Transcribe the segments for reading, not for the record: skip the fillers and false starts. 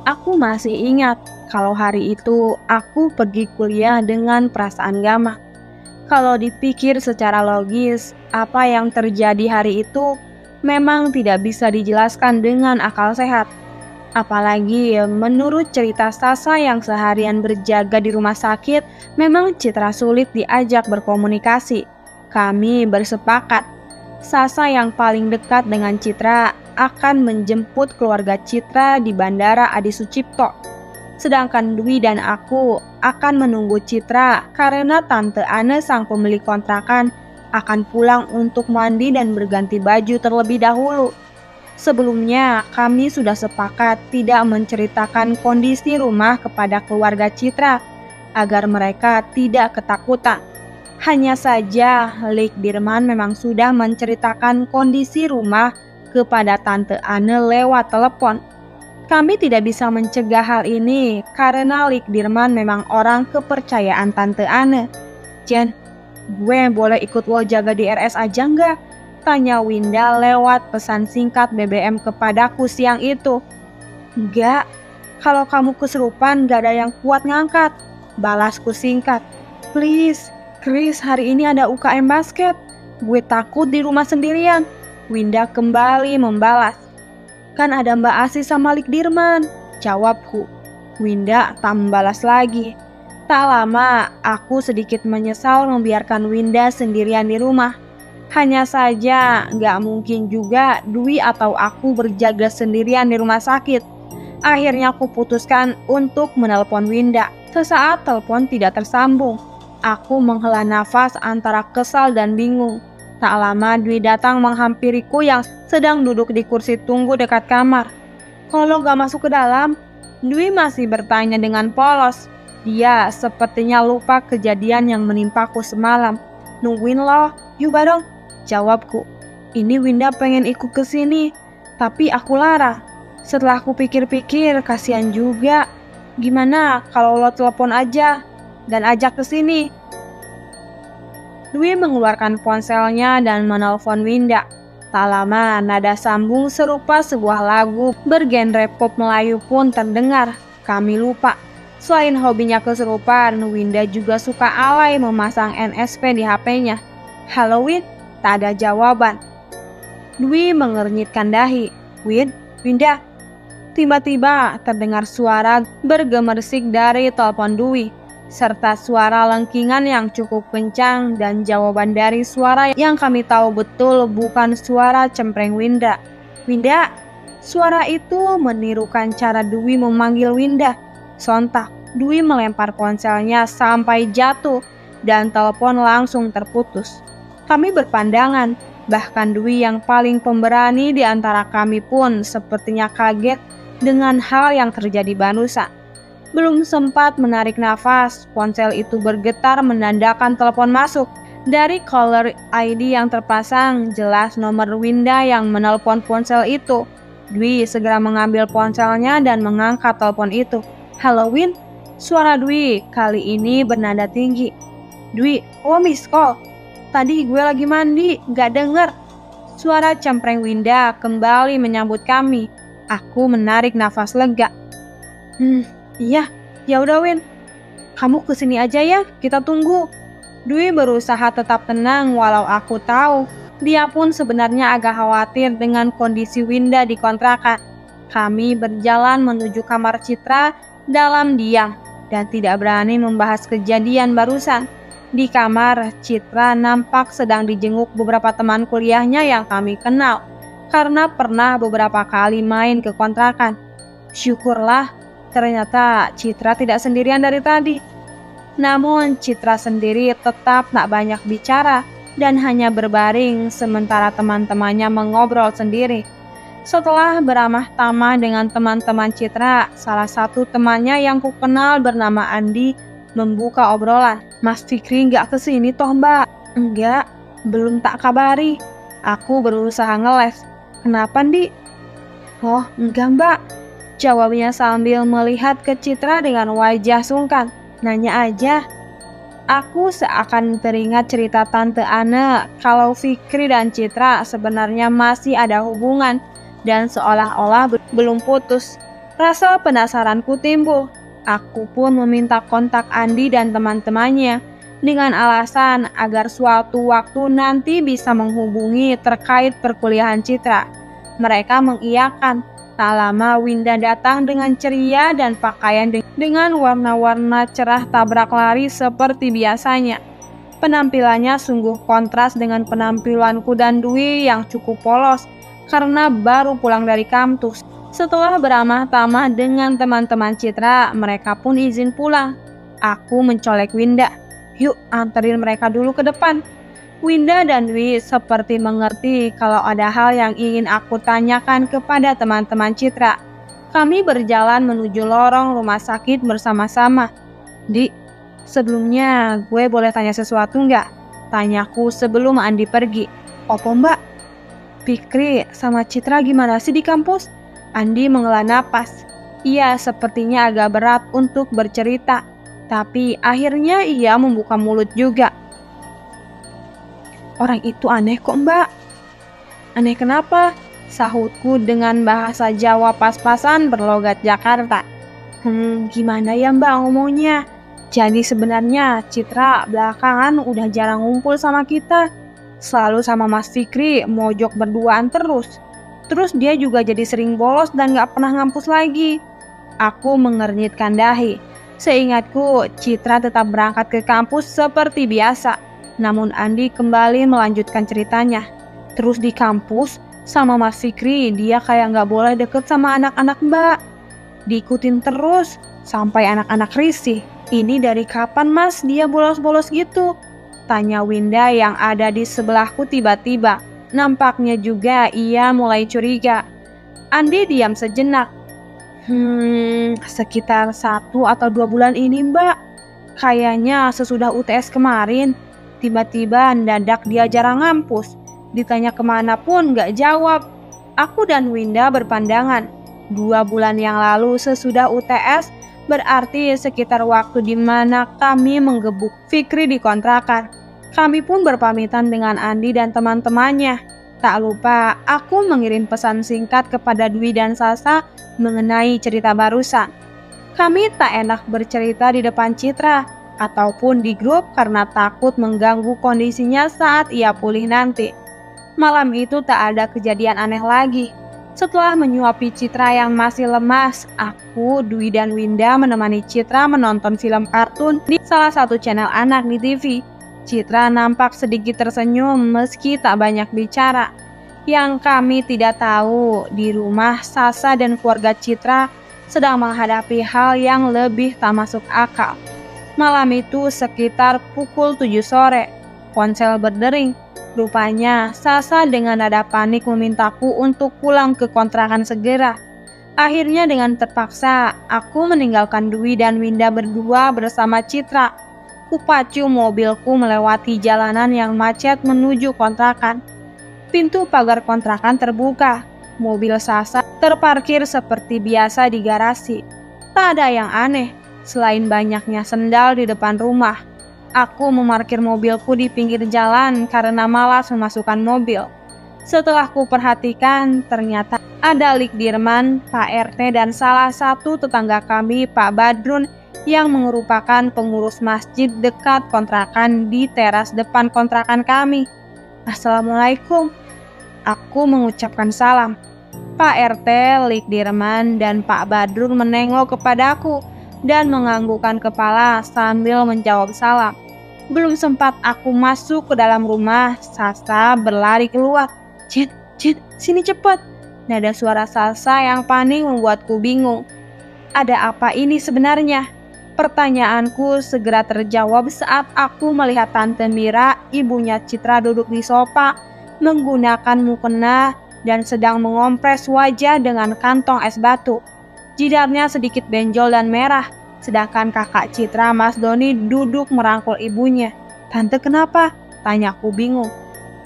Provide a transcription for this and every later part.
Aku masih ingat kalau hari itu aku pergi kuliah dengan perasaan gamang. Kalau dipikir secara logis, apa yang terjadi hari itu memang tidak bisa dijelaskan dengan akal sehat. Apalagi menurut cerita Sasa yang seharian berjaga di rumah sakit, memang Citra sulit diajak berkomunikasi. Kami bersepakat, Sasa yang paling dekat dengan Citra akan menjemput keluarga Citra di Bandara Adi Sucipto. Sedangkan Dwi dan aku akan menunggu Citra karena Tante Ane sang pemilik kontrakan akan pulang untuk mandi dan berganti baju terlebih dahulu. Sebelumnya, kami sudah sepakat tidak menceritakan kondisi rumah kepada keluarga Citra agar mereka tidak ketakutan. Hanya saja, Lik Dirman memang sudah menceritakan kondisi rumah kepada Tante Ane lewat telepon. Kami tidak bisa mencegah hal ini karena Lik Dirman memang orang kepercayaan Tante Ane. "Jen, gue boleh ikut lo jaga di RS aja nggak?" tanya Winda lewat pesan singkat BBM kepadaku siang itu. "Enggak, kalau kamu kesurupan gak ada yang kuat ngangkat," balasku singkat. "Please, Chris, hari ini ada UKM basket. Gue takut di rumah sendirian." Winda kembali membalas. "Kan ada Mbak Asi sama Lik Dirman," jawabku. Winda tak membalas lagi. Tak lama, aku sedikit menyesal membiarkan Winda sendirian di rumah. Hanya saja, gak mungkin juga Dwi atau aku berjaga sendirian di rumah sakit. Akhirnya aku putuskan untuk menelpon Winda. Sesaat telepon tidak tersambung. Aku menghela nafas antara kesal dan bingung. Tak lama Dwi datang menghampiriku yang sedang duduk di kursi tunggu dekat kamar. "Kalau gak masuk ke dalam?" Dwi masih bertanya dengan polos. Dia sepertinya lupa kejadian yang menimpaku semalam. "Nungguin lo, yuk bareng," jawabku. "Ini Winda pengen ikut ke sini, tapi aku larang." Setelah aku pikir-pikir, kasihan juga. "Gimana kalau lo telepon aja dan ajak ke sini?" Dwi mengeluarkan ponselnya dan menelpon Winda. Tak lama, nada sambung serupa sebuah lagu bergenre pop Melayu pun terdengar. Kami lupa. Selain hobinya kesurupan, Winda juga suka alay memasang NSP di HP-nya. "Halo Win?" Tak ada jawaban. Dwi mengernyitkan dahi. Winda." Tiba-tiba terdengar suara bergemersik dari telepon Dwi, serta suara lengkingan yang cukup kencang dan jawaban dari suara yang kami tahu betul bukan suara cempreng Winda. "Winda!" Suara itu menirukan cara Dwi memanggil Winda. Sontak, Dwi melempar ponselnya sampai jatuh dan telepon langsung terputus. Kami berpandangan, bahkan Dwi yang paling pemberani di antara kami pun sepertinya kaget dengan hal yang terjadi barusan. Belum sempat menarik nafas, ponsel itu bergetar menandakan telepon masuk. Dari caller ID yang terpasang, jelas nomor Winda yang menelpon ponsel itu. Dwi segera mengambil ponselnya dan mengangkat telepon itu. "Halo Win?" Suara Dwi kali ini bernada tinggi. "Dwi, lo miss call? Tadi gue lagi mandi, gak denger." Suara cempreng Winda kembali menyambut kami. Aku menarik nafas lega. Iya, ya udah Win. Kamu kesini aja ya, kita tunggu." Dwi berusaha tetap tenang walau aku tahu dia pun sebenarnya agak khawatir dengan kondisi Winda di kontrakan. Kami berjalan menuju kamar Citra dalam diam dan tidak berani membahas kejadian barusan. Di kamar, Citra nampak sedang dijenguk beberapa teman kuliahnya yang kami kenal karena pernah beberapa kali main ke kontrakan. Syukurlah, ternyata Citra tidak sendirian dari tadi. Namun Citra sendiri tetap tak banyak bicara dan hanya berbaring sementara teman-temannya mengobrol sendiri. Setelah beramah tamah dengan teman-teman Citra, salah satu temannya yang kukenal bernama Andi membuka obrolan. "Mas Fikri nggak kesini toh Mbak?" "Enggak, belum tak kabari." Aku berusaha ngeles. "Kenapa Ndi?" "Oh enggak Mbak," jawabnya sambil melihat ke Citra dengan wajah sungkan. "Nanya aja." Aku seakan teringat cerita Tante Ane kalau Fikri dan Citra sebenarnya masih ada hubungan dan seolah-olah belum putus. Rasa penasaranku timbul. Aku pun meminta kontak Andi dan teman-temannya dengan alasan agar suatu waktu nanti bisa menghubungi terkait perkuliahan Citra. Mereka mengiyakan. Tak lama Winda datang dengan ceria dan pakaian dengan warna-warna cerah tabrak lari seperti biasanya. Penampilannya sungguh kontras dengan penampilanku dan Dwi yang cukup polos karena baru pulang dari kampus. Setelah beramah tamah dengan teman-teman Citra, mereka pun izin pulang. Aku mencolek Winda. Yuk anterin mereka dulu ke depan. Winda dan Dwi seperti mengerti kalau ada hal yang ingin aku tanyakan kepada teman-teman Citra. Kami berjalan menuju lorong rumah sakit bersama-sama. Di, sebelumnya gue boleh tanya sesuatu nggak? Tanyaku sebelum Andi pergi. Opo mbak? Fikri sama Citra gimana sih di kampus? Andi menghela napas. Ia sepertinya agak berat untuk bercerita. Tapi akhirnya ia membuka mulut juga. Orang itu aneh kok mbak. Aneh kenapa? Sahutku dengan bahasa Jawa pas-pasan berlogat Jakarta. Gimana ya mbak ngomongnya? Jadi sebenarnya Citra belakangan udah jarang ngumpul sama kita. Selalu sama Mas Fikri mojok berduaan terus. Terus dia juga jadi sering bolos dan gak pernah ngampus lagi. Aku mengernyitkan dahi. Seingatku Citra tetap berangkat ke kampus seperti biasa. Namun Andi kembali melanjutkan ceritanya. Terus di kampus sama Mas Fikri dia kayak gak boleh deket sama anak-anak mbak. Diikutin terus sampai anak-anak risih. Ini dari kapan mas dia bolos-bolos gitu? Tanya Winda yang ada di sebelahku tiba-tiba. Nampaknya juga ia mulai curiga. Andi diam sejenak. Sekitar 1 atau 2 bulan ini mbak. Kayaknya sesudah UTS kemarin. Tiba-tiba mendadak dia jarang ngampus. Ditanya kemana pun gak jawab. Aku dan Winda berpandangan. 2 bulan yang lalu sesudah UTS berarti sekitar waktu di mana kami menggebuk Fikri di kontrakan. Kami pun berpamitan dengan Andi dan teman-temannya. Tak lupa aku mengirim pesan singkat kepada Dwi dan Sasa mengenai cerita barusan. Kami tak enak bercerita di depan Citra ataupun di grup karena takut mengganggu kondisinya saat ia pulih nanti. Malam itu tak ada kejadian aneh lagi. Setelah menyuapi Citra yang masih lemas, aku, Dwi dan Winda menemani Citra menonton film kartun di salah satu channel anak di TV. Citra nampak sedikit tersenyum meski tak banyak bicara. Yang kami tidak tahu, di rumah Sasa dan keluarga Citra sedang menghadapi hal yang lebih tak masuk akal. Malam itu sekitar pukul 7 sore, ponsel berdering. Rupanya Sasa dengan nada panik memintaku untuk pulang ke kontrakan segera. Akhirnya dengan terpaksa, aku meninggalkan Dwi dan Winda berdua bersama Citra. Kupacu mobilku melewati jalanan yang macet menuju kontrakan. Pintu pagar kontrakan terbuka. Mobil Sasa terparkir seperti biasa di garasi. Tak ada yang aneh. Selain banyaknya sendal di depan rumah, aku memarkir mobilku di pinggir jalan karena malas memasukkan mobil. Setelah ku perhatikan, ternyata ada Likdirman, Pak RT dan salah satu tetangga kami, Pak Badrun, yang merupakan pengurus masjid dekat kontrakan di teras depan kontrakan kami. Assalamualaikum. Aku mengucapkan salam. Pak RT, Likdirman, dan Pak Badrun menengok kepadaku dan menganggukkan kepala sambil menjawab salam. Belum sempat aku masuk ke dalam rumah, Sasa berlari keluar. Cit, sini cepat. Nada suara Sasa yang panik membuatku bingung. Ada apa ini sebenarnya? Pertanyaanku segera terjawab saat aku melihat Tante Mira, ibunya Citra duduk di sofa, menggunakan mukena dan sedang mengompres wajah dengan kantong es batu. Jidatnya sedikit benjol dan merah, sedangkan kakak Citra, Mas Doni, duduk merangkul ibunya. Tante kenapa? Tanyaku bingung.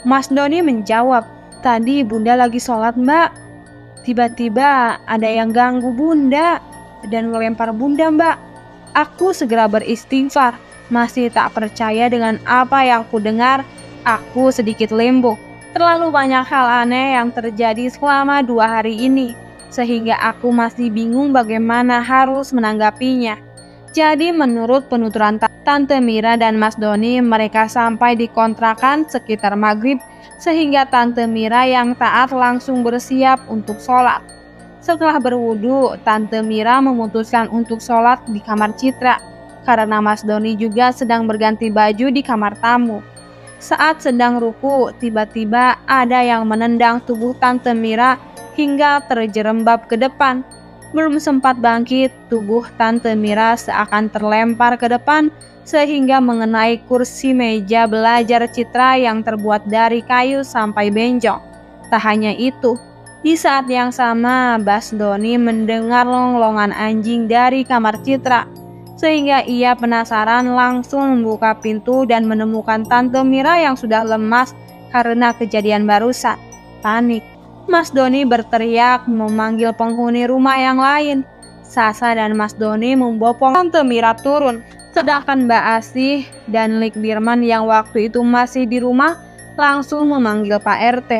Mas Doni menjawab, tadi bunda lagi sholat mbak. Tiba-tiba ada yang ganggu bunda dan melempar bunda mbak. Aku segera beristighfar, masih tak percaya dengan apa yang ku dengar. Aku sedikit lembo. Terlalu banyak hal aneh yang terjadi selama 2 hari ini. sehingga aku masih bingung bagaimana harus menanggapinya. Jadi menurut penuturan Tante Mira dan Mas Doni, mereka sampai di kontrakan sekitar maghrib, sehingga Tante Mira yang taat langsung bersiap untuk sholat. Setelah berwudu, Tante Mira memutuskan untuk sholat di kamar Citra, karena Mas Doni juga sedang berganti baju di kamar tamu. Saat sedang ruku, tiba-tiba ada yang menendang tubuh Tante Mira hingga terjerembab ke depan. Belum sempat bangkit, tubuh Tante Mira seakan terlempar ke depan sehingga mengenai kursi meja belajar Citra yang terbuat dari kayu sampai benjol. Tak hanya itu, di saat yang sama Mas Doni mendengar longlongan anjing dari kamar Citra, sehingga ia penasaran langsung membuka pintu dan menemukan Tante Mira yang sudah lemas karena kejadian barusan. Panik, Mas Doni berteriak memanggil penghuni rumah yang lain. Sasa dan Mas Doni membopong Tante Mira turun, sedangkan Mbak Asih dan Lik Dirman yang waktu itu masih di rumah langsung memanggil Pak RT.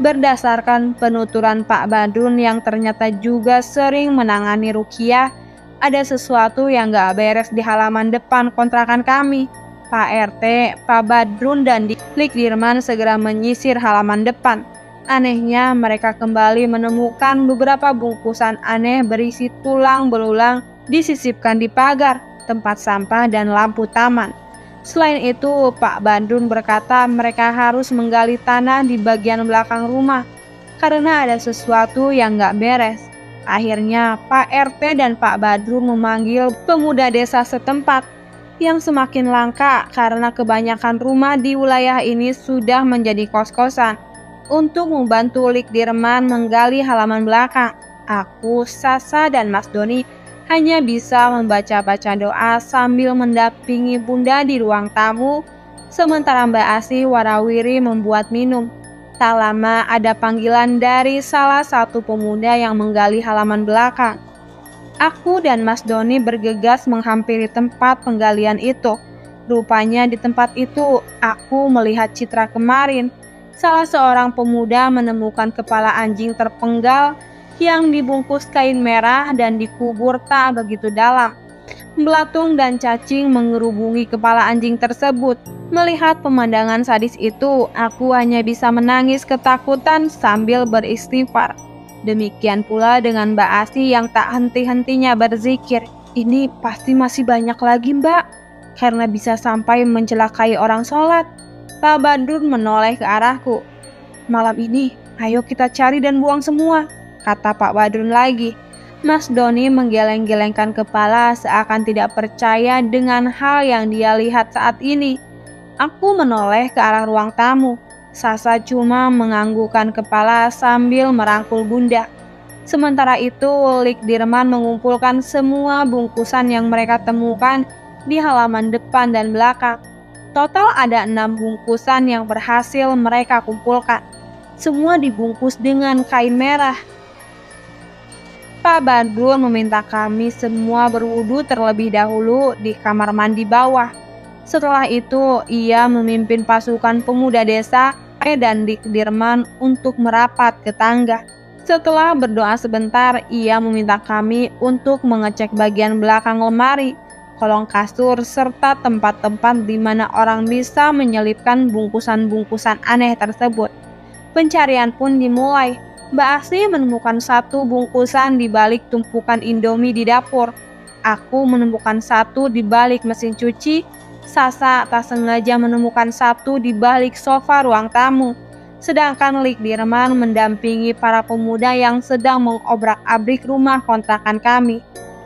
Berdasarkan penuturan Pak Badrun yang ternyata juga sering menangani Rukiah, ada sesuatu yang gak beres di halaman depan kontrakan kami. Pak RT, Pak Badrun, dan Lik Dirman segera menyisir halaman depan. Anehnya, mereka kembali menemukan beberapa bungkusan aneh berisi tulang belulang disisipkan di pagar, tempat sampah, dan lampu taman. Selain itu, Pak Badrun berkata mereka harus menggali tanah di bagian belakang rumah karena ada sesuatu yang gak beres. Akhirnya, Pak RT dan Pak Badrun memanggil pemuda desa setempat yang semakin langka karena kebanyakan rumah di wilayah ini sudah menjadi kos-kosan, untuk membantu Lik Dirman menggali halaman belakang. Aku, Sasa, dan Mas Doni hanya bisa membaca-baca doa sambil mendampingi Bunda di ruang tamu, sementara Mbak Asih warawiri membuat minum. Tak lama ada panggilan dari salah satu pemuda yang menggali halaman belakang. Aku dan Mas Doni bergegas menghampiri tempat penggalian itu. Rupanya di tempat itu aku melihat Citra kemarin. Salah seorang pemuda menemukan kepala anjing terpenggal yang dibungkus kain merah dan dikubur tak begitu dalam. Belatung dan cacing mengerubungi kepala anjing tersebut. Melihat pemandangan sadis itu, aku hanya bisa menangis ketakutan sambil beristighfar. Demikian pula dengan Mbak Asih yang tak henti-hentinya berzikir. Ini pasti masih banyak lagi, Mbak, karena bisa sampai mencelakai orang sholat. Pak Badrun menoleh ke arahku. Malam ini, ayo kita cari dan buang semua, kata Pak Badrun lagi. Mas Doni menggeleng-gelengkan kepala seakan tidak percaya dengan hal yang dia lihat saat ini. Aku menoleh ke arah ruang tamu. Sasa cuma menganggukkan kepala sambil merangkul Bunda. Sementara itu, Lik Dirman mengumpulkan semua bungkusan yang mereka temukan di halaman depan dan belakang. Total ada 6 bungkusan yang berhasil mereka kumpulkan. Semua dibungkus dengan kain merah. Pak Badrun meminta kami semua berwudu terlebih dahulu di kamar mandi bawah. Setelah itu, ia memimpin pasukan pemuda desa dan Lik Dirman untuk merapat ke tangga. Setelah berdoa sebentar, ia meminta kami untuk mengecek bagian belakang lemari, kolong kasur, serta tempat-tempat di mana orang bisa menyelipkan bungkusan-bungkusan aneh tersebut. Pencarian pun dimulai. Mbak Asih menemukan 1 bungkusan di balik tumpukan Indomie di dapur. Aku menemukan 1 di balik mesin cuci. Sasa tak sengaja menemukan 1 di balik sofa ruang tamu. Sedangkan Lik Dirman mendampingi para pemuda yang sedang mengobrak-abrik rumah kontrakan kami.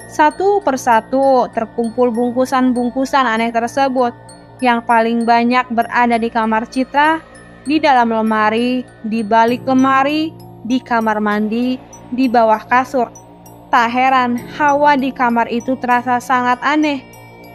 Satu persatu terkumpul bungkusan-bungkusan aneh tersebut. Yang paling banyak berada di kamar Citra, di dalam lemari, di balik lemari, di kamar mandi, di bawah kasur. Tak heran, hawa di kamar itu terasa sangat aneh.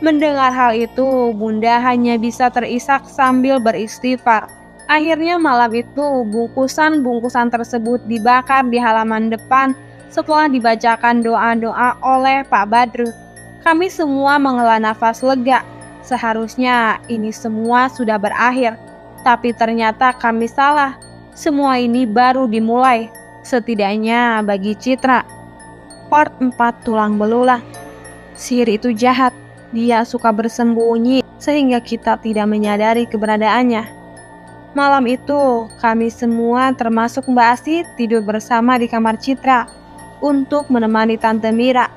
Mendengar hal itu, Bunda hanya bisa terisak sambil beristighfar. Akhirnya malam itu, bungkusan-bungkusan tersebut dibakar di halaman depan setelah dibacakan doa-doa oleh Pak Badrun. Kami semua menghela nafas lega. Seharusnya ini semua sudah berakhir, tapi ternyata kami salah. Semua ini baru dimulai. Setidaknya bagi Citra. Part 4 Tulang Belulang. Sihir itu jahat. Dia suka bersembunyi sehingga kita tidak menyadari keberadaannya. Malam itu, kami semua termasuk Mbak Asi tidur bersama di kamar Citra untuk menemani Tante Mira.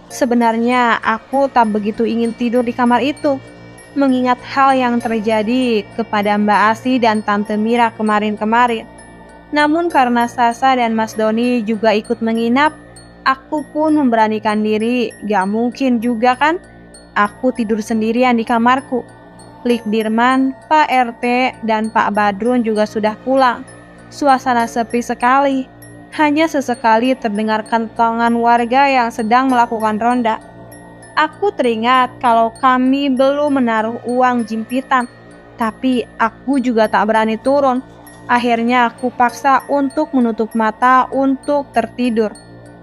Sebenarnya aku tak begitu ingin tidur di kamar itu, mengingat hal yang terjadi kepada Mbak Asi dan Tante Mira kemarin-kemarin. Namun karena Sasa dan Mas Doni juga ikut menginap, aku pun memberanikan diri. Gak mungkin juga kan aku tidur sendirian di kamarku. Lik Dirman, Pak RT, dan Pak Badrun juga sudah pulang. Suasana sepi sekali. Hanya sesekali terdengar kentongan warga yang sedang melakukan ronda. Aku teringat kalau kami belum menaruh uang jimpitan, tapi aku juga tak berani turun. Akhirnya aku paksa untuk menutup mata untuk tertidur.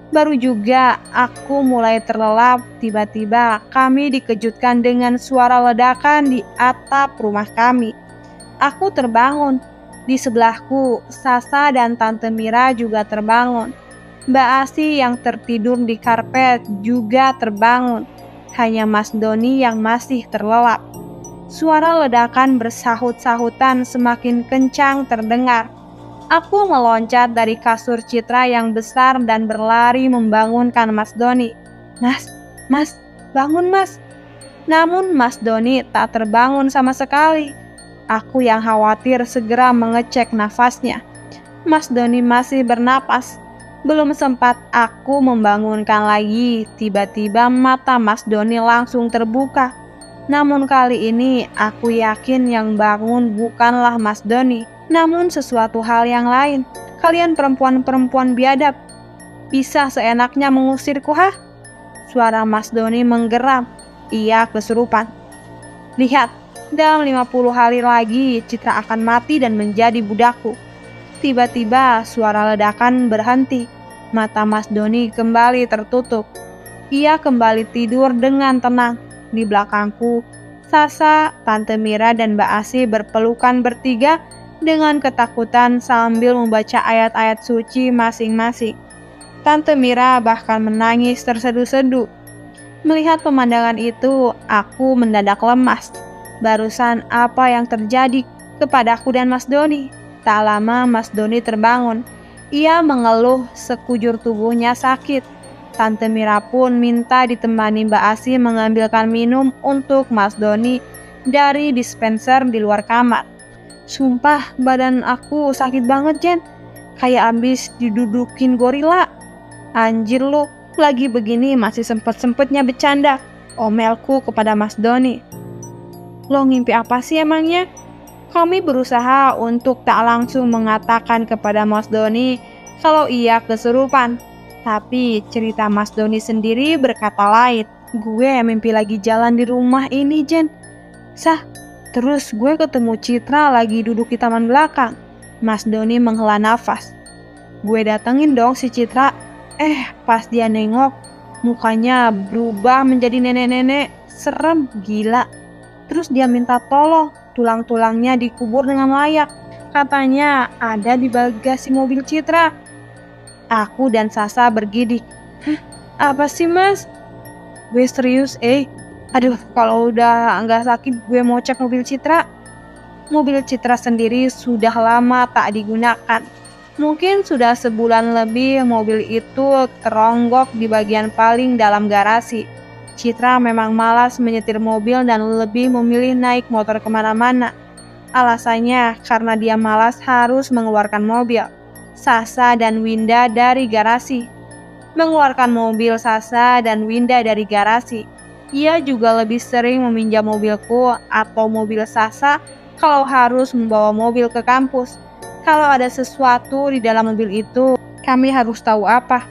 Baru juga aku mulai terlelap, tiba-tiba kami dikejutkan dengan suara ledakan di atap rumah kami. Aku terbangun. Di sebelahku, Sasa dan Tante Mira juga terbangun. Mbak Asi yang tertidur di karpet juga terbangun. Hanya Mas Doni yang masih terlelap. Suara ledakan bersahut-sahutan semakin kencang terdengar. Aku meloncat dari kasur Citra yang besar dan berlari membangunkan Mas Doni. Mas, bangun mas. Namun Mas Doni tak terbangun sama sekali. Aku yang khawatir segera mengecek nafasnya. Mas Doni masih bernapas. Belum sempat aku membangunkan lagi, tiba-tiba mata Mas Doni langsung terbuka. Namun kali ini aku yakin yang bangun bukanlah Mas Doni, namun sesuatu hal yang lain. Kalian perempuan-perempuan biadab, bisa seenaknya mengusirku, hah? Suara Mas Doni menggeram. Ia kesurupan. Lihat, dalam 50 hari lagi Citra akan mati dan menjadi budakku. Tiba-tiba suara ledakan berhenti. Mata Mas Doni kembali tertutup. Ia kembali tidur dengan tenang. Di belakangku, Sasa, Tante Mira, dan Mbak Asi berpelukan bertiga dengan ketakutan sambil membaca ayat-ayat suci masing-masing. Tante Mira bahkan menangis terseduh-seduh. Melihat pemandangan itu, aku mendadak lemas. Barusan apa yang terjadi kepadaku dan Mas Doni? Tak lama Mas Doni terbangun. Ia mengeluh sekujur tubuhnya sakit. Tante Mira pun minta ditemani Mbak Asi mengambilkan minum untuk Mas Doni dari dispenser di luar kamar. Sumpah badan aku sakit banget, Jen. Kayak abis didudukin gorila. Anjir lu, lagi begini masih sempet-sempetnya bercanda, omelku kepada Mas Doni. Lo ngimpi apa sih emangnya? Kami berusaha untuk tak langsung mengatakan kepada Mas Doni kalau ia kesurupan. Tapi cerita Mas Doni sendiri berkata lain. Gue mimpi lagi jalan di rumah ini, Jen. Terus gue ketemu Citra lagi duduk di taman belakang. Mas Doni menghela nafas. Gue datengin dong si Citra. Pas dia nengok, mukanya berubah menjadi nenek-nenek. Serem, gila. Terus dia minta tolong, tulang-tulangnya dikubur dengan layak. Katanya ada di bagasi mobil Citra. Aku dan Sasa bergidik. Apa sih mas? Gue serius, Aduh, kalau udah nggak sakit gue mau cek mobil Citra. Mobil Citra sendiri sudah lama tak digunakan. Mungkin sudah sebulan lebih mobil itu teronggok di bagian paling dalam garasi. Citra memang malas menyetir mobil dan lebih memilih naik motor kemana-mana. Alasannya karena dia malas harus mengeluarkan mobil Sasa dan Winda dari garasi. Mengeluarkan mobil Sasa dan Winda dari garasi. Ia juga lebih sering meminjam mobilku atau mobil Sasa kalau harus membawa mobil ke kampus. Kalau ada sesuatu di dalam mobil itu, kami harus tahu apa.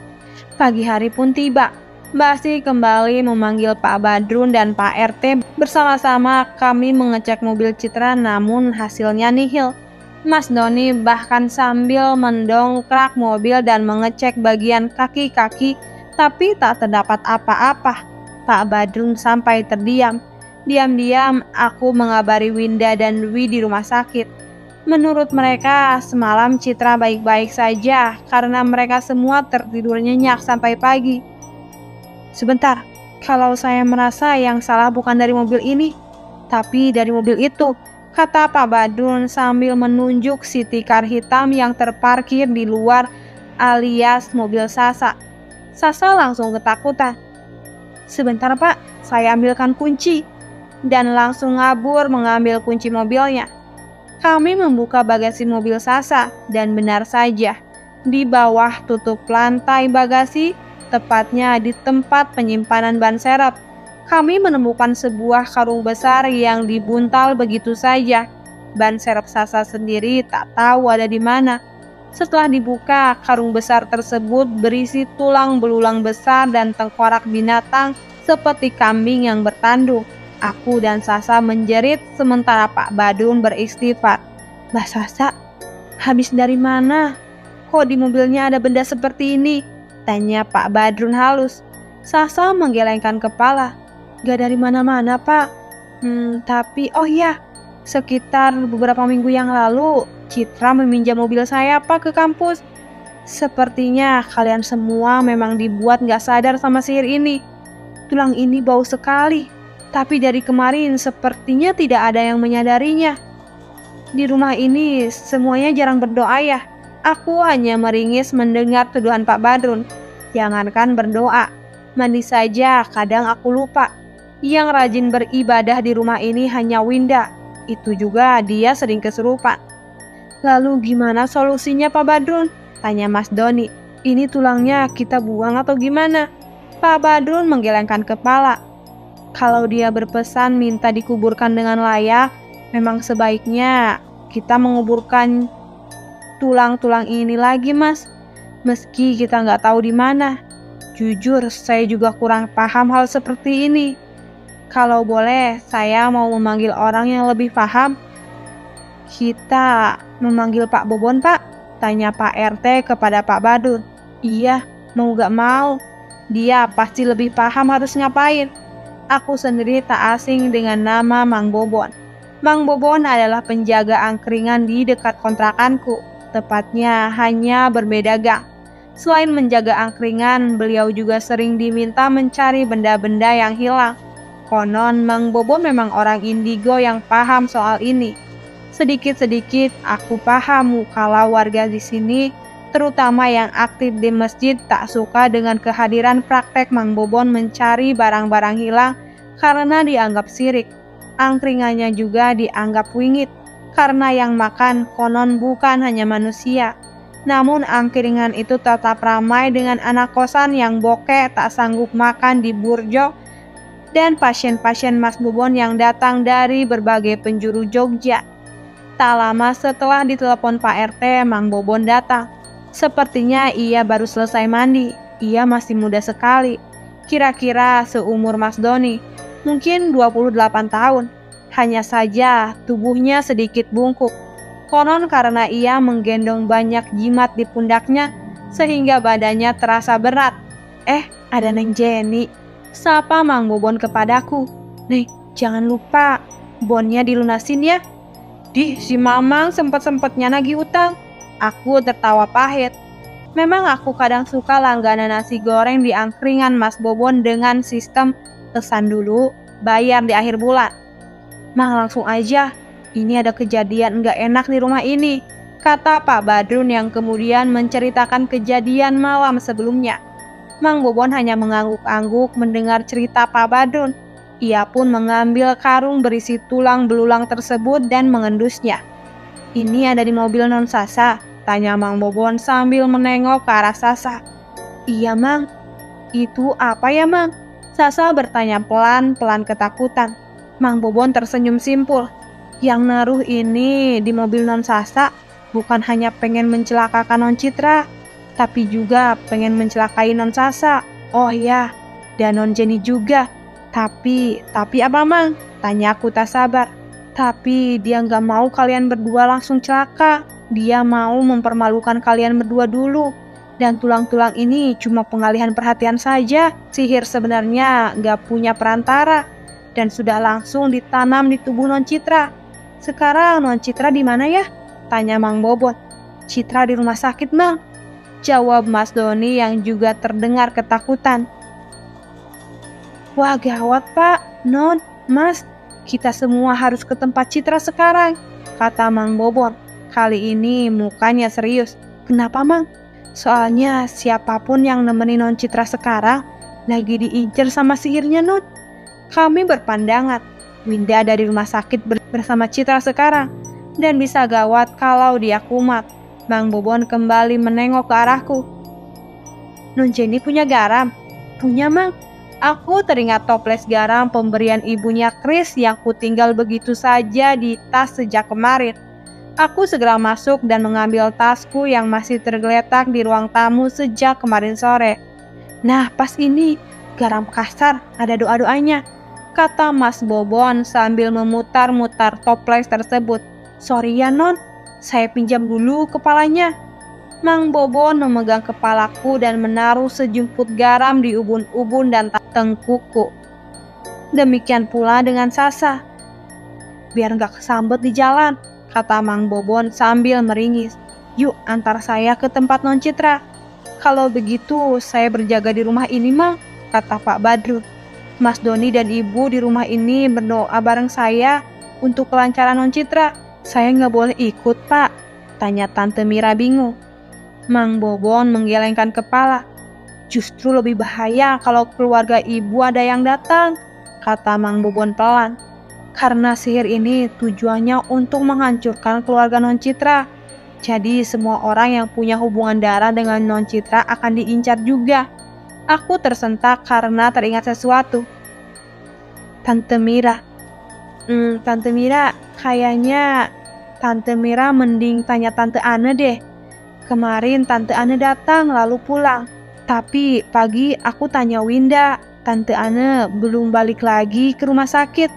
Pagi hari pun tiba. Mbak Asi kembali memanggil Pak Badrun dan Pak RT. Bersama-sama kami mengecek mobil Citra, namun hasilnya nihil. Mas Doni bahkan sambil mendongkrak mobil dan mengecek bagian kaki-kaki, tapi tak terdapat apa-apa. Pak Badrun sampai terdiam. Diam-diam aku mengabari Winda dan Dwi di rumah sakit. Menurut mereka, semalam Citra baik-baik saja karena mereka semua tertidur nyenyak sampai pagi. Sebentar, kalau saya merasa yang salah bukan dari mobil ini, tapi dari mobil itu, kata Pak Badrun sambil menunjuk si tikar hitam yang terparkir di luar alias mobil Sasa. Sasa langsung ketakutan. Sebentar Pak, saya ambilkan kunci. Dan langsung ngabur mengambil kunci mobilnya. Kami membuka bagasi mobil Sasa dan benar saja, di bawah tutup lantai bagasi, tepatnya di tempat penyimpanan ban serep, kami menemukan sebuah karung besar yang dibuntal begitu saja. Ban serep Sasa sendiri tak tahu ada di mana. Setelah dibuka, karung besar tersebut berisi tulang belulang besar dan tengkorak binatang seperti kambing yang bertanduk. Aku dan Sasa menjerit sementara Pak Badrun beristighfar. Mbak Sasa, habis dari mana? Kok di mobilnya ada benda seperti ini? Tanya Pak Badrun halus. Sasa menggelengkan kepala. Gak dari mana-mana Pak. Tapi oh ya, sekitar beberapa minggu yang lalu Citra meminjam mobil saya Pak ke kampus. Sepertinya kalian semua memang dibuat gak sadar sama sihir ini. Tulang ini bau sekali. Tapi dari kemarin sepertinya tidak ada yang menyadarinya. Di rumah ini semuanya jarang berdoa ya. Aku hanya meringis mendengar tuduhan Pak Badrun. Jangankan berdoa, mandi saja kadang aku lupa. Yang rajin beribadah di rumah ini hanya Winda. Itu juga dia sering kesurupan. Lalu gimana solusinya Pak Badrun? Tanya Mas Doni. Ini tulangnya kita buang atau gimana? Pak Badrun menggelengkan kepala. Kalau dia berpesan minta dikuburkan dengan layak, memang sebaiknya kita menguburkan tulang-tulang ini lagi Mas. Meski kita nggak tahu di mana. Jujur, saya juga kurang paham hal seperti ini. Kalau boleh, saya mau memanggil orang yang lebih paham. Kita memanggil Pak Bobon Pak? Tanya Pak RT kepada Pak Badrun. Iya, mau gak mau. Dia pasti lebih paham harus ngapain. Aku sendiri tak asing dengan nama Mang Bobon. Mang Bobon adalah penjaga angkringan di dekat kontrakanku. Tepatnya hanya berbeda gang. Selain menjaga angkringan, beliau juga sering diminta mencari benda-benda yang hilang. Konon Mang Bobon memang orang indigo yang paham soal ini. Sedikit-sedikit aku paham kalau warga di sini, terutama yang aktif di masjid, tak suka dengan kehadiran praktek Mang Bobon mencari barang-barang hilang karena dianggap syirik. Angkringannya juga dianggap wingit karena yang makan konon bukan hanya manusia. Namun angkringan itu tetap ramai dengan anak kosan yang bokeh tak sanggup makan di burjo dan pasien-pasien Mas Bobon yang datang dari berbagai penjuru Jogja. Tak lama setelah ditelepon Pak RT, Mang Bobon datang. Sepertinya ia baru selesai mandi. Ia masih muda sekali. Kira-kira seumur Mas Doni. Mungkin 28 tahun. Hanya saja tubuhnya sedikit bungkuk. Konon karena ia menggendong banyak jimat di pundaknya sehingga badannya terasa berat. Ada Neng Jenny. Sapa Mang Bobon kepadaku. Neng, jangan lupa bonnya dilunasin ya. Si Mamang sempet-sempetnya nagih utang. Aku tertawa pahit. Memang aku kadang suka langganan nasi goreng di angkringan Mas Bobon dengan sistem pesan dulu, bayar di akhir bulan. Mang, langsung aja. Ini ada kejadian nggak enak di rumah ini, kata Pak Badrun yang kemudian menceritakan kejadian malam sebelumnya. Mang Bobon hanya mengangguk-angguk mendengar cerita Pak Badrun. Ia pun mengambil karung berisi tulang belulang tersebut dan mengendusnya. Ini ada di mobil Non Sasa, tanya Mang Bobon sambil menengok ke arah Sasa. Iya Mang. Itu apa ya Mang? Sasa bertanya pelan-pelan ketakutan. Mang Bobon tersenyum simpul. Yang naruh ini di mobil Non Sasa bukan hanya pengen mencelakakan Non Citra, tapi juga pengen mencelakai Non Sasa. Oh ya, dan Non Jenny juga. Tapi apa Mang? Tanya aku tak sabar. Tapi dia nggak mau kalian berdua langsung celaka. Dia mau mempermalukan kalian berdua dulu. Dan tulang-tulang ini cuma pengalihan perhatian saja. Sihir sebenarnya nggak punya perantara. Dan sudah langsung ditanam di tubuh Non Citra. Sekarang Non Citra di mana ya? Tanya Mang Bobon. Citra di rumah sakit, Mang, jawab Mas Doni yang juga terdengar ketakutan. Wah, gawat Pak, Non, Mas, kita semua harus ke tempat Citra sekarang, kata Mang Bobon. Kali ini mukanya serius. Kenapa, Mang? Soalnya siapapun yang nemenin Non Citra sekarang lagi diincar sama sihirnya, Non. Kami berpandangan, Winda dari rumah sakit bersama Citra sekarang, dan bisa gawat kalau dia kumat. Mang Bobon kembali menengok ke arahku. Non Jenny punya garam? Punya, Mang. Aku teringat toples garam pemberian ibunya Chris yang kutinggal begitu saja di tas sejak kemarin. Aku segera masuk dan mengambil tasku yang masih tergeletak di ruang tamu sejak kemarin sore. Nah, pas ini, garam kasar, ada doa-doanya, kata Mas Bobon sambil memutar-mutar toples tersebut. Sorry ya, Non, saya pinjam dulu kepalanya. Mang Bobon memegang kepalaku dan menaruh sejumput garam di ubun-ubun dan tengkukku. Demikian pula dengan Sasa. Biar gak kesambet di jalan, kata Mang Bobon sambil meringis. Yuk, antar saya ke tempat Non Citra. Kalau begitu, saya berjaga di rumah ini, Mang, kata Pak Badrun. Mas Doni dan Ibu di rumah ini berdoa bareng saya untuk kelancaran Non Citra. Saya nggak boleh ikut, Pak, tanya Tante Mira bingung. Mang Bobon menggelengkan kepala. Justru lebih bahaya kalau keluarga ibu ada yang datang, kata Mang Bobon pelan. Karena sihir ini tujuannya untuk menghancurkan keluarga Non Citra. Jadi semua orang yang punya hubungan darah dengan Non Citra akan diincar juga. Aku tersentak karena teringat sesuatu. Tante Mira. Tante Mira, kayaknya Tante Mira mending tanya Tante Ane deh. Kemarin Tante Ane datang lalu pulang. Tapi pagi aku tanya Winda, Tante Ane belum balik lagi ke rumah sakit.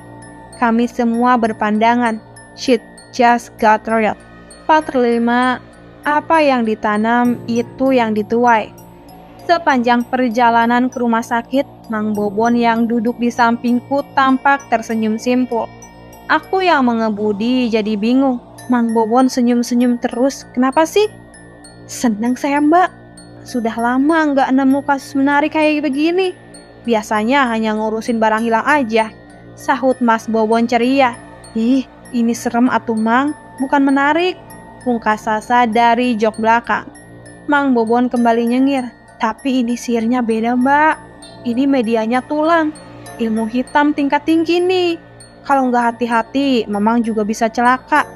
Kami semua berpandangan. Shit just got real. Part 5. Apa yang ditanam itu yang dituai. Sepanjang perjalanan ke rumah sakit, Mang Bobon yang duduk di sampingku tampak tersenyum simpul. Aku yang mengemudi jadi bingung. Mang Bobon senyum-senyum terus. Kenapa sih? Senang saya, Mbak. Sudah lama nggak nemu kasus menarik kayak begini. Biasanya hanya ngurusin barang hilang aja, sahut Mas Bobon ceria. Ih, ini serem atuh, Mang. Bukan menarik, pungkas Sasa dari jok belakang. Mang Bobon kembali nyengir. Tapi ini sihirnya beda, Mbak. Ini medianya tulang. Ilmu hitam tingkat tinggi nih. Kalau nggak hati-hati, Mamang juga bisa celaka.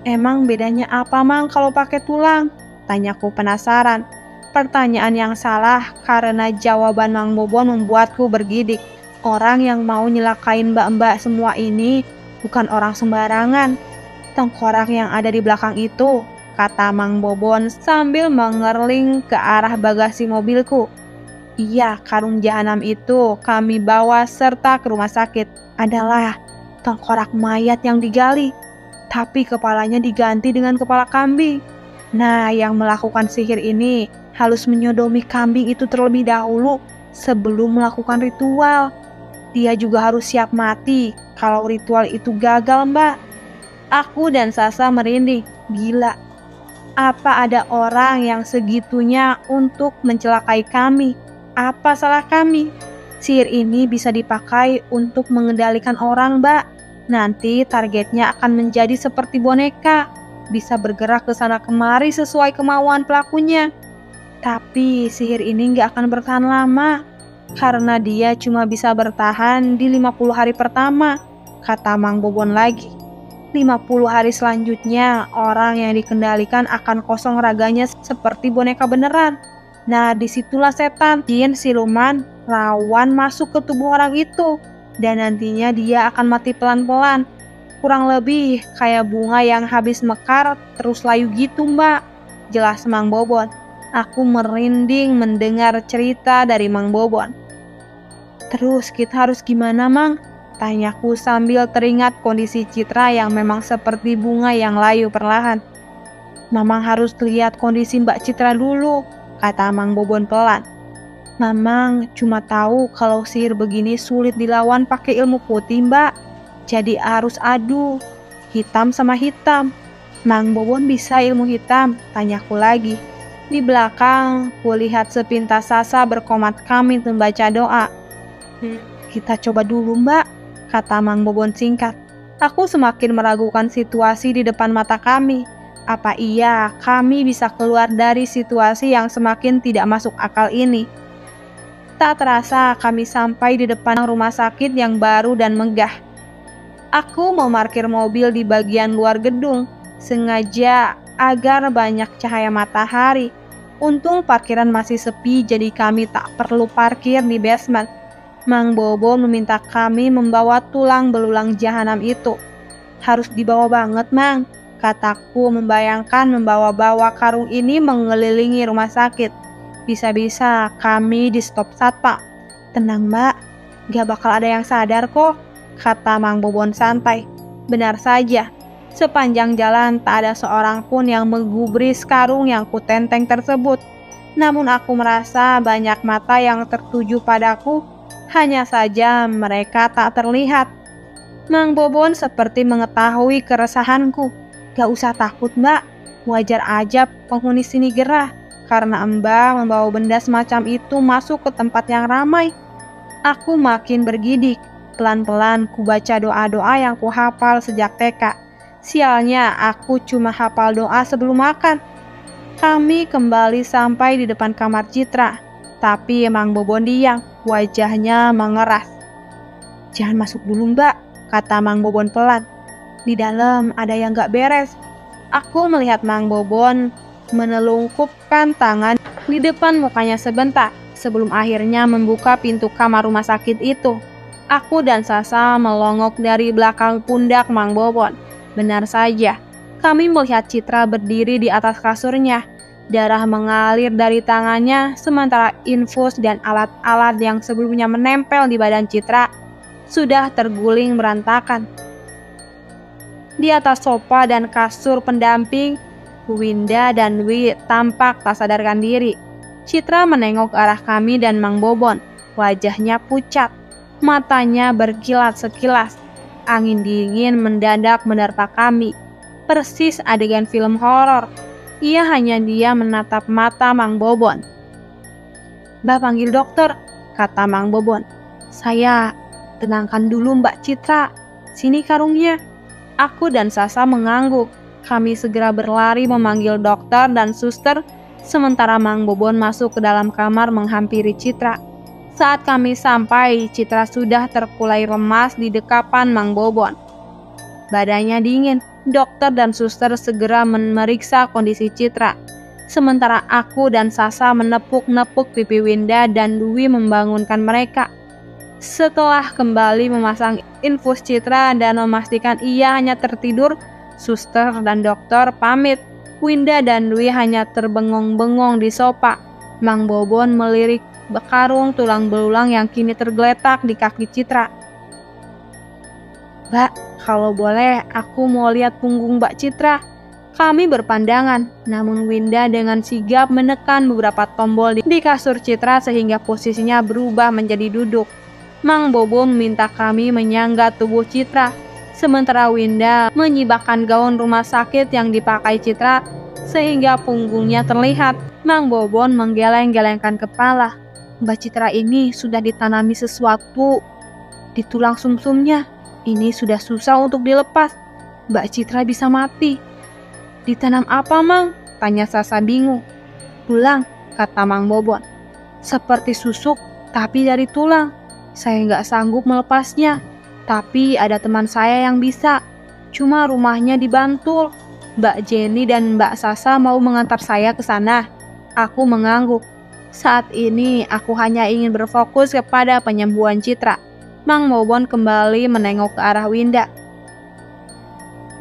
Emang bedanya apa, Mang, kalau pakai tulang? Tanyaku penasaran. Pertanyaan yang salah karena jawaban Mang Bobon membuatku bergidik. Orang yang mau nyelakain mbak-mbak semua ini bukan orang sembarangan. Tengkorak yang ada di belakang itu, kata Mang Bobon sambil mengerling ke arah bagasi mobilku. Iya, karung jahanam itu kami bawa serta ke rumah sakit. Adalah tengkorak mayat yang digali, tapi kepalanya diganti dengan kepala kambing. Nah, yang melakukan sihir ini harus menyodomi kambing itu terlebih dahulu sebelum melakukan ritual. Dia juga harus siap mati kalau ritual itu gagal, Mbak. Aku dan Sasa merinding. Gila, apa ada orang yang segitunya untuk mencelakai kami? Apa salah kami? Sihir ini bisa dipakai untuk mengendalikan orang, Mbak. Nanti targetnya akan menjadi seperti boneka, bisa bergerak ke sana kemari sesuai kemauan pelakunya. Tapi sihir ini nggak akan bertahan lama, karena dia cuma bisa bertahan di 50 hari pertama, kata Mang Bobon lagi. 50 hari selanjutnya, orang yang dikendalikan akan kosong raganya seperti boneka beneran. Nah, disitulah setan, jin, siluman, rawan masuk ke tubuh orang itu, dan nantinya dia akan mati pelan-pelan. Kurang lebih kayak bunga yang habis mekar terus layu gitu, Mbak, jelas Mang Bobon. Aku merinding mendengar cerita dari Mang Bobon. Terus kita harus gimana, Mang? Tanyaku sambil teringat kondisi Citra yang memang seperti bunga yang layu perlahan. Mamang harus lihat kondisi Mbak Citra dulu, kata Mang Bobon pelan. Mamang cuma tahu kalau sihir begini sulit dilawan pakai ilmu putih, Mbak. Jadi harus adu hitam sama hitam. Mang Bobon bisa ilmu hitam? Tanyaku lagi. Di belakang, kulihat sepintas Sasa berkomat kami membaca doa. Kita coba dulu mbak, kata Mang Bobon singkat. Aku semakin meragukan situasi di depan mata kami. Apa iya kami bisa keluar dari situasi yang semakin tidak masuk akal ini? Tak terasa kami sampai di depan rumah sakit yang baru dan megah. Aku memarkir mobil di bagian luar gedung, sengaja agar banyak cahaya matahari. Untung parkiran masih sepi, jadi kami tak perlu parkir di basement. Mang Bobo meminta kami membawa tulang belulang jahanam itu. Harus dibawa banget, Mang, kataku membayangkan membawa-bawa karung ini mengelilingi rumah sakit. Bisa-bisa kami di stop satpam. Tenang, Mbak, gak bakal ada yang sadar kok, kata Mang Bobon santai. Benar saja, sepanjang jalan tak ada seorang pun yang menggubris karung yang kutenteng tersebut. Namun aku merasa banyak mata yang tertuju padaku, hanya saja mereka tak terlihat. Mang Bobon seperti mengetahui keresahanku. Gak usah takut mbak, wajar aja penghuni sini gerah, karena mbak membawa benda semacam itu masuk ke tempat yang ramai. Aku makin bergidik. Pelan-pelan ku baca doa-doa yang ku hafal sejak TK. Sialnya aku cuma hafal doa sebelum makan. Kami kembali sampai di depan kamar Citra. Tapi Mang Bobon diam, wajahnya mengeras. Jangan masuk dulu mbak, kata Mang Bobon pelan. Di dalam ada yang gak beres. Aku melihat Mang Bobon menelungkupkan tangan di depan mukanya sebentar sebelum akhirnya membuka pintu kamar rumah sakit itu. Aku dan Sasa melongok dari belakang pundak Mang Bobon. Benar saja, kami melihat Citra berdiri di atas kasurnya. Darah mengalir dari tangannya, sementara infus dan alat-alat yang sebelumnya menempel di badan Citra sudah terguling berantakan. Di atas sofa dan kasur pendamping, Winda dan Dwi tampak tak sadarkan diri. Citra menengok ke arah kami dan Mang Bobon. Wajahnya pucat, matanya berkilat sekilas. Angin dingin mendadak menerpa kami. Persis adegan film horor. Ia hanya diam menatap mata Mang Bobon. Mbak panggil dokter, kata Mang Bobon. Saya tenangkan dulu Mbak Citra. Sini karungnya. Aku dan Sasa mengangguk. Kami segera berlari memanggil dokter dan suster, sementara Mang Bobon masuk ke dalam kamar menghampiri Citra. Saat kami sampai, Citra sudah terkulai lemas di dekapan Mang Bobon. Badannya dingin. Dokter dan suster segera memeriksa kondisi Citra. Sementara aku dan Sasa menepuk-nepuk pipi Winda dan Dwi membangunkan mereka. Setelah kembali memasang infus Citra dan memastikan ia hanya tertidur, suster dan dokter pamit. Winda dan Dwi hanya terbengong-bengong di sofa. Mang Bobon melirik karung tulang belulang yang kini tergeletak di kaki Citra. Mbak, kalau boleh aku mau lihat punggung Mbak Citra. Kami berpandangan, namun Winda dengan sigap menekan beberapa tombol di kasur Citra sehingga posisinya berubah menjadi duduk. Mang Bobo meminta kami menyangga tubuh Citra, sementara Winda menyibakkan gaun rumah sakit yang dipakai Citra sehingga punggungnya terlihat. Mang Bobon menggeleng-gelengkan kepala. Mbak Citra ini sudah ditanami sesuatu di tulang sumsumnya. Ini sudah susah untuk dilepas. Mbak Citra bisa mati. Ditanam apa, Mang? Tanya Sasa bingung. Tulang, kata Mang Bobon. Seperti susuk, tapi dari tulang. Saya nggak sanggup melepasnya. Tapi ada teman saya yang bisa. Cuma rumahnya di Bantul. Mbak Jenny dan Mbak Sasa mau mengantar saya ke sana. Aku mengangguk. Saat ini aku hanya ingin berfokus kepada penyembuhan Citra. Mang Bobon kembali menengok ke arah Winda.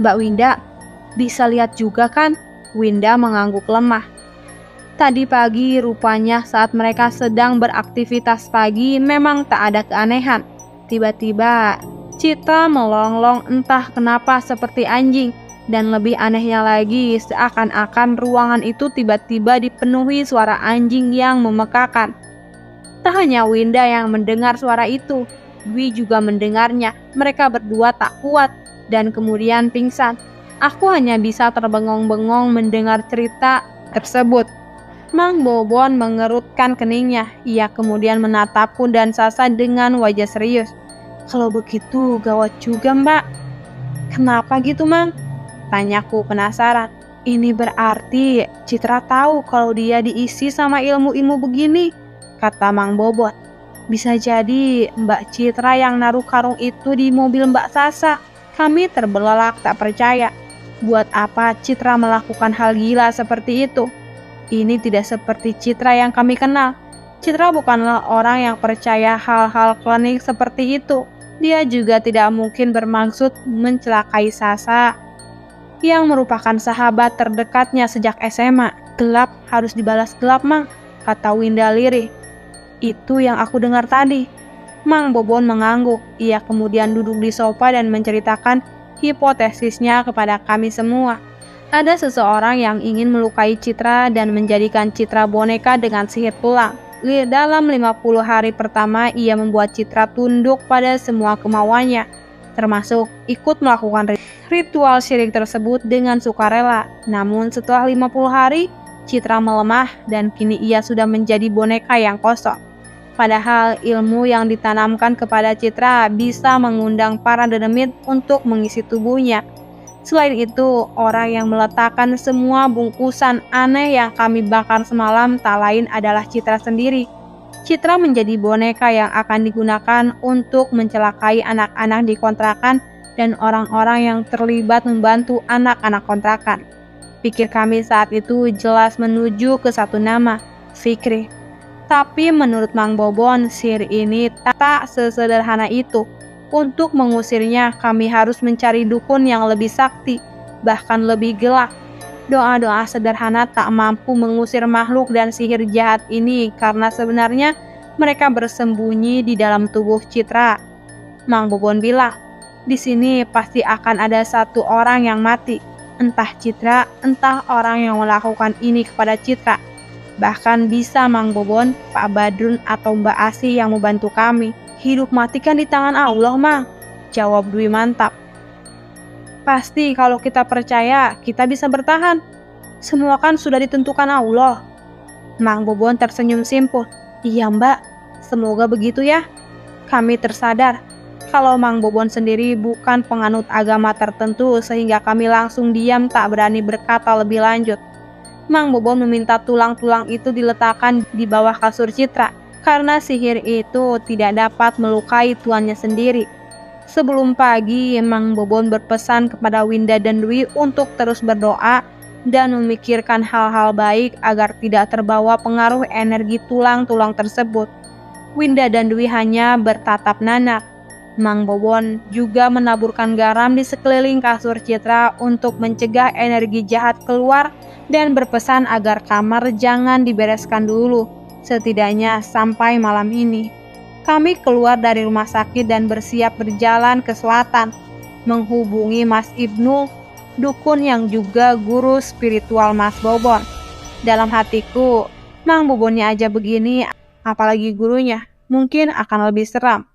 Mbak Winda, bisa lihat juga kan? Winda mengangguk lemah. Tadi pagi rupanya saat mereka sedang beraktivitas pagi memang tak ada keanehan. Tiba-tiba Citra melonglong entah kenapa seperti anjing. Dan lebih anehnya lagi, seakan-akan ruangan itu tiba-tiba dipenuhi suara anjing yang memekakan. Tak hanya Winda yang mendengar suara itu, Dwi juga mendengarnya. Mereka berdua tak kuat dan kemudian pingsan. Aku hanya bisa terbengong-bengong mendengar cerita tersebut. Mang Bobon mengerutkan keningnya. Ia kemudian menatapku dan Sasa dengan wajah serius. Kalau begitu gawat juga, Mbak. Kenapa gitu, Mang? Tanyaku penasaran. Ini berarti Citra tahu kalau dia diisi sama ilmu-ilmu begini, kata Mang Bobon. Bisa jadi Mbak Citra yang naruh karung itu di mobil Mbak Sasa. Kami terbelalak tak percaya. Buat apa Citra melakukan hal gila seperti itu? Ini tidak seperti Citra yang kami kenal. Citra bukanlah orang yang percaya hal-hal klinik seperti itu. Dia juga tidak mungkin bermaksud mencelakai Sasa yang merupakan sahabat terdekatnya sejak SMA. Gelap harus dibalas gelap, Mang, kata Winda lirih. Itu yang aku dengar tadi. Mang Bobon mengangguk. Ia kemudian duduk di sofa dan menceritakan hipotesisnya kepada kami semua. Ada seseorang yang ingin melukai Citra dan menjadikan Citra boneka dengan sihir tulang. Dalam 50 hari pertama, ia membuat Citra tunduk pada semua kemauannya, termasuk ikut melakukan ritual syirik tersebut dengan sukarela. Namun setelah 50 hari, Citra melemah dan kini ia sudah menjadi boneka yang kosong. Padahal ilmu yang ditanamkan kepada Citra bisa mengundang para dedemit untuk mengisi tubuhnya. Selain itu, orang yang meletakkan semua bungkusan aneh yang kami bakar semalam tak lain adalah Citra sendiri. Citra menjadi boneka yang akan digunakan untuk mencelakai anak-anak di kontrakan dan orang-orang yang terlibat membantu anak-anak kontrakan. Pikir kami saat itu jelas menuju ke satu nama, Fikri. Tapi menurut Mang Bobon, sihir ini tak sesederhana itu. Untuk mengusirnya, kami harus mencari dukun yang lebih sakti, bahkan lebih gelap. Doa-doa sederhana tak mampu mengusir makhluk dan sihir jahat ini karena sebenarnya mereka bersembunyi di dalam tubuh Citra. Mang Bobon bilang, di sini pasti akan ada satu orang yang mati. Entah Citra, entah orang yang melakukan ini kepada Citra. Bahkan bisa Mang Bobon, Pak Badrun atau Mbak Asih yang membantu kami. Hidup mati kan di tangan Allah, Mang, jawab Dwi mantap. Pasti kalau kita percaya, kita bisa bertahan. Semua kan sudah ditentukan Allah. Mang Bobon tersenyum simpul. Iya, Mbak, semoga begitu ya. Kami tersadar kalau Mang Bobon sendiri bukan penganut agama tertentu sehingga kami langsung diam tak berani berkata lebih lanjut. Mang Bobon meminta tulang-tulang itu diletakkan di bawah kasur Citra karena sihir itu tidak dapat melukai tuannya sendiri. Sebelum pagi, Mang Bobon berpesan kepada Winda dan Dwi untuk terus berdoa dan memikirkan hal-hal baik agar tidak terbawa pengaruh energi tulang-tulang tersebut. Winda dan Dwi hanya bertatap nanak. Mang Bobon juga menaburkan garam di sekeliling kasur Citra untuk mencegah energi jahat keluar dan berpesan agar kamar jangan dibereskan dulu, setidaknya sampai malam ini. Kami keluar dari rumah sakit dan bersiap berjalan ke selatan, menghubungi Mas Ibnu, dukun yang juga guru spiritual Mas Bobon. Dalam hatiku, Mang Bobonnya aja begini, apalagi gurunya, mungkin akan lebih seram.